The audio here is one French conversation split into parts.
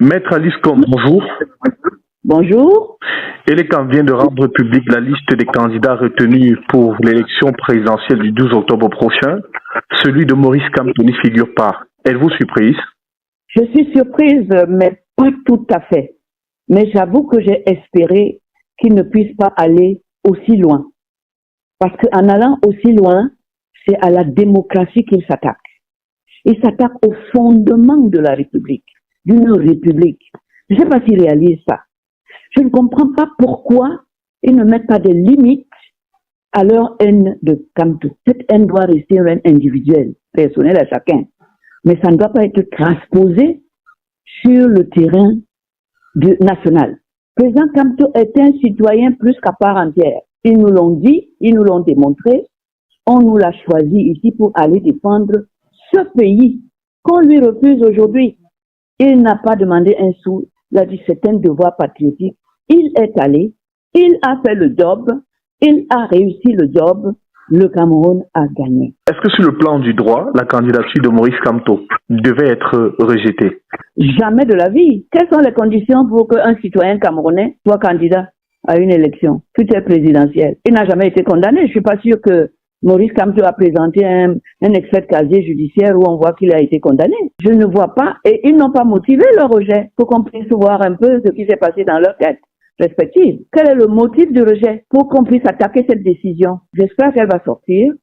Maître Alice Com, bonjour. Bonjour. Elecam vient de rendre publique la liste des candidats retenus pour l'élection présidentielle du 12 octobre prochain. Celui de Maurice Kamto n'y figure pas. Êtes-vous surprise? Je suis surprise, mais pas tout à fait. Mais j'avoue que j'ai espéré qu'il ne puisse pas aller aussi loin. Parce qu'en allant aussi loin, c'est à la démocratie qu'il s'attaque. Il s'attaque au fondement de la République, d'une République. Je ne sais pas s'il réalise ça. Je ne comprends pas pourquoi ils ne mettent pas des limites à leur haine de Kamto. Cette haine doit rester une haine individuelle, personnelle à chacun. Mais ça ne doit pas être transposé sur le terrain national. Le président Kamto est un citoyen plus qu'à part entière. Ils nous l'ont dit, ils nous l'ont démontré. On nous l'a choisi ici pour aller défendre ce pays qu'on lui refuse aujourd'hui. Il n'a pas demandé un sou. Il a dit c'est un devoir patriotique. Il est allé, il a fait le job, il a réussi le job, le Cameroun a gagné. Est-ce que sur le plan du droit, la candidature de Maurice Kamto devait être rejetée? Jamais de la vie. Quelles sont les conditions pour qu'un citoyen camerounais soit candidat à une élection, fût-elle présidentielle? Il n'a jamais été condamné. Je ne suis pas sûr que Maurice Kamto a présenté un extrait de casier judiciaire où on voit qu'il a été condamné. Je ne vois pas, et ils n'ont pas motivé leur rejet pour qu'on puisse voir un peu ce qui s'est passé dans leur tête respective. Quel est le motif du rejet pour qu'on puisse attaquer cette décision? J'espère qu'elle va sortir.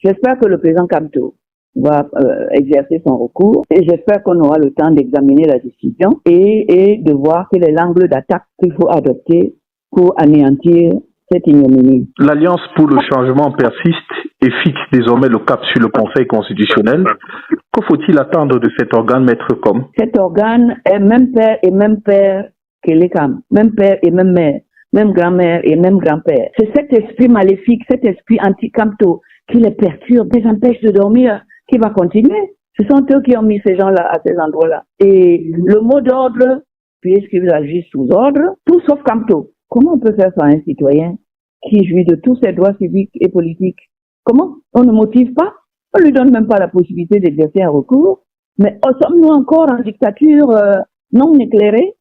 J'espère que le président Kamto va exercer son recours et j'espère qu'on aura le temps d'examiner la décision et de voir quel est l'angle d'attaque qu'il faut adopter pour anéantir cette ignominie. L'Alliance pour le changement persiste et fixe désormais le cap sur le Conseil constitutionnel. Que faut-il attendre de cet organe, Maître Com? Cet organe est même père qu'Elecam, même père et même mère, même grand-mère et même grand-père. C'est cet esprit maléfique, cet esprit anti-Kamto qui les perturbe, les empêche de dormir, qui va continuer. Ce sont eux qui ont mis ces gens-là à ces endroits-là. Et le mot d'ordre, puisqu'ils agissent sous ordre, tout sauf Kamto. Comment on peut faire ça à un citoyen qui jouit de tous ses droits civiques et politiques? Comment? On ne motive pas? On ne lui donne même pas la possibilité d'exercer un recours. Mais sommes-nous encore en dictature non éclairée?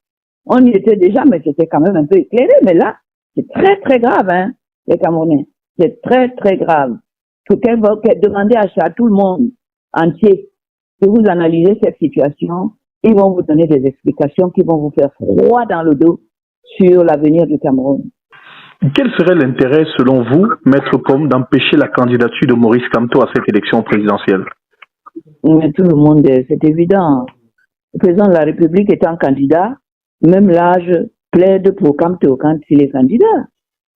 On y était déjà, mais c'était quand même un peu éclairé. Mais là, c'est très, très grave, hein, les Camerounais. C'est très, très grave. Il faut demander à tout le monde entier de vous analyser cette situation. Ils vont vous donner des explications qui vont vous faire froid dans le dos sur l'avenir du Cameroun. Quel serait l'intérêt, selon vous, Maître Com, d'empêcher la candidature de Maurice Kamto à cette élection présidentielle? Mais tout le monde, c'est évident. Le président de la République étant candidat, même l'âge plaide pour Kamto quand il est candidat.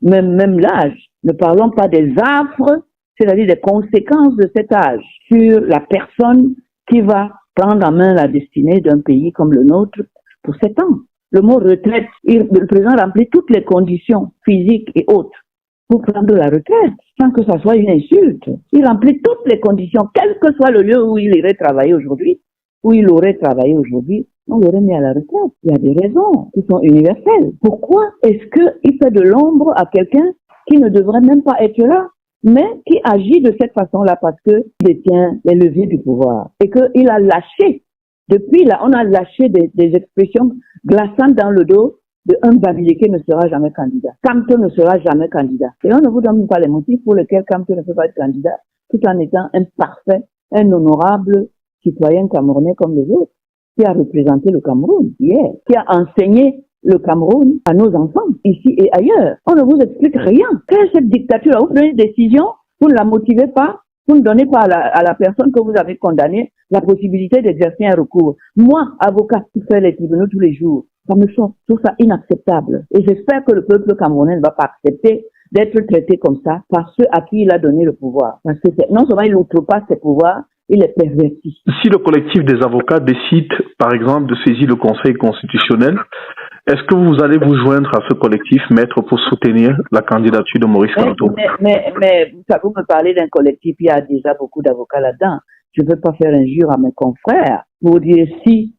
Même l'âge. Ne parlons pas des affres, c'est-à-dire des conséquences de cet âge sur la personne qui va prendre en main la destinée d'un pays comme le nôtre pour 7 ans. Le mot retraite, le président remplit toutes les conditions physiques et autres pour prendre la retraite, sans que ça soit une insulte. Il remplit toutes les conditions, quel que soit le lieu où il irait travailler aujourd'hui, où il aurait travaillé aujourd'hui, on l'aurait mis à la retraite. Il y a des raisons qui sont universelles. Pourquoi est-ce qu'il fait de l'ombre à quelqu'un qui ne devrait même pas être là, mais qui agit de cette façon-là parce qu'il détient les leviers du pouvoir et qu'il a lâché? Depuis là, on a lâché des expressions glaçantes dans le dos d'un Babiliké ne sera jamais candidat. Kamto ne sera jamais candidat. Et on ne vous donne pas les motifs pour lesquels Kamto ne peut pas être candidat, tout en étant un parfait, un honorable citoyen camerounais comme les autres, qui a représenté le Cameroun hier, qui a enseigné le Cameroun à nos enfants, ici et ailleurs. On ne vous explique rien. Quelle est cette dictature? Vous prenez une décision, vous ne la motivez pas, vous ne donnez pas à la personne que vous avez condamnée la possibilité d'exercer un recours. Moi, avocat qui fait les tribunaux tous les jours, ça me trouve ça inacceptable. Et j'espère que le peuple camerounais ne va pas accepter d'être traité comme ça par ceux à qui il a donné le pouvoir. Parce que non seulement il n'outrepasse ses pouvoirs, il est perverti. Si le collectif des avocats décide, par exemple, de saisir le Conseil constitutionnel, est-ce que vous allez vous joindre à ce collectif, Maître, pour soutenir la candidature de Maurice Kamto? Mais vous me parlez d'un collectif, il y a déjà beaucoup d'avocats là-dedans. Je ne veux pas faire injure à mes confrères pour dire si,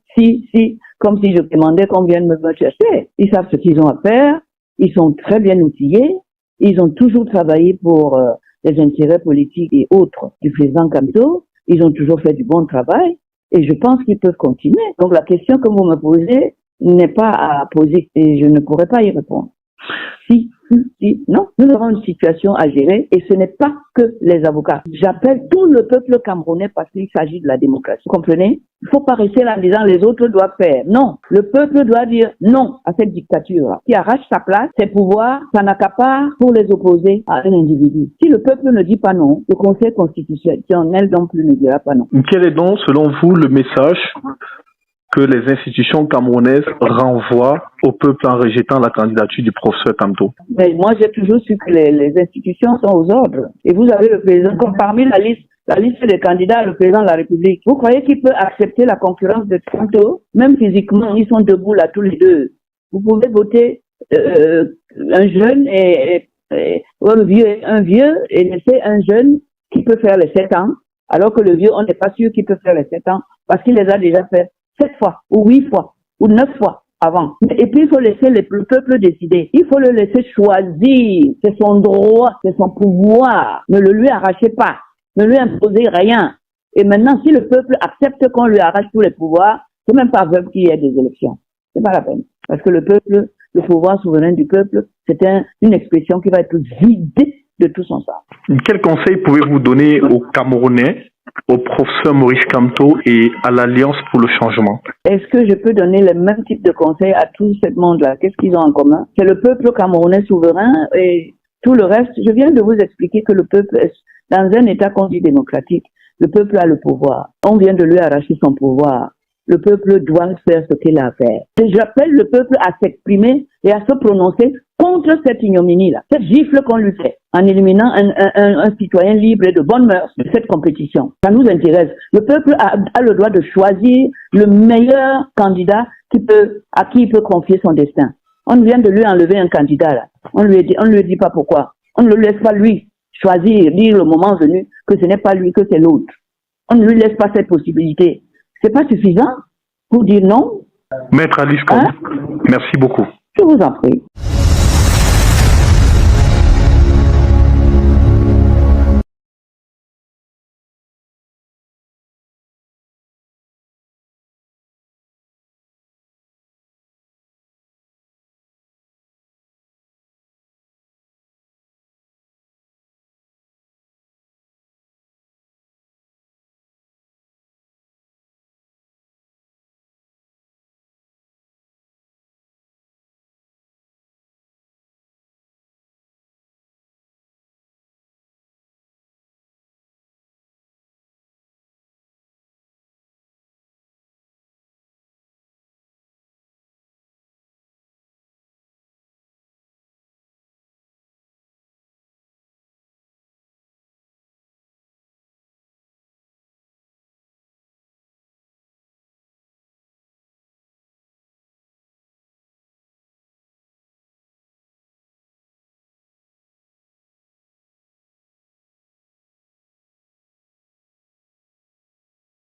comme si je demandais qu'on vienne me chercher. Ils savent ce qu'ils ont à faire, ils sont très bien outillés, ils ont toujours travaillé pour les intérêts politiques et autres du président Kamto, ils ont toujours fait du bon travail et je pense qu'ils peuvent continuer. Donc la question que vous me posez, n'est pas à poser et je ne pourrais pas y répondre. Si, non, nous avons une situation à gérer et ce n'est pas que les avocats. J'appelle tout le peuple camerounais parce qu'il s'agit de la démocratie. Vous comprenez? Il ne faut pas rester là en disant les autres doivent faire. Non, le peuple doit dire non à cette dictature qui arrache sa place, ses pouvoirs, s'en accapare pour les opposer à un individu. Si le peuple ne dit pas non, le Conseil constitutionnel non plus ne dira pas non. Quel est donc, selon vous, le message que les institutions camerounaises renvoient au peuple en rejetant la candidature du professeur Kamto? Mais moi, j'ai toujours su que les institutions sont aux ordres. Et vous avez le président, comme parmi la liste des candidats, le président de la République. Vous croyez qu'il peut accepter la concurrence de Kamto? Même physiquement, ils sont debout là tous les deux. Vous pouvez voter un jeune et un vieux et laisser un jeune qui peut faire les 7 ans, alors que le vieux, on n'est pas sûr qu'il peut faire les 7 ans parce qu'il les a déjà fait 7 fois, ou 8 fois, ou 9 fois avant. Et puis, il faut laisser le peuple décider. Il faut le laisser choisir. C'est son droit, c'est son pouvoir. Ne le lui arrachez pas. Ne lui imposez rien. Et maintenant, si le peuple accepte qu'on lui arrache tous les pouvoirs, c'est même pas vrai qu'il y ait des élections. C'est pas la peine. Parce que le peuple, le pouvoir souverain du peuple, c'est une expression qui va être vidée de tout son sens. Quel conseil pouvez-vous donner aux Camerounais, au professeur Maurice Kamto et à l'Alliance pour le changement? Est-ce que je peux donner le même type de conseils à tout ce monde-là? Qu'est-ce qu'ils ont en commun? C'est le peuple camerounais souverain et tout le reste. Je viens de vous expliquer que le peuple est dans un État qu'on dit démocratique. Le peuple a le pouvoir. On vient de lui arracher son pouvoir. Le peuple doit faire ce qu'il a à faire. Et j'appelle le peuple à s'exprimer et à se prononcer contre cette ignominie-là, cette gifle qu'on lui fait, en éliminant un citoyen libre et de bonne mœurs de cette compétition. Ça nous intéresse. Le peuple a le droit de choisir le meilleur candidat à qui il peut confier son destin. On vient de lui enlever un candidat, là. On ne lui dit pas pourquoi. On ne le laisse pas lui choisir, dire le moment venu que ce n'est pas lui, que c'est l'autre. On ne lui laisse pas cette possibilité. C'est pas suffisant pour dire non. Maître Alice, merci beaucoup. Je vous en prie.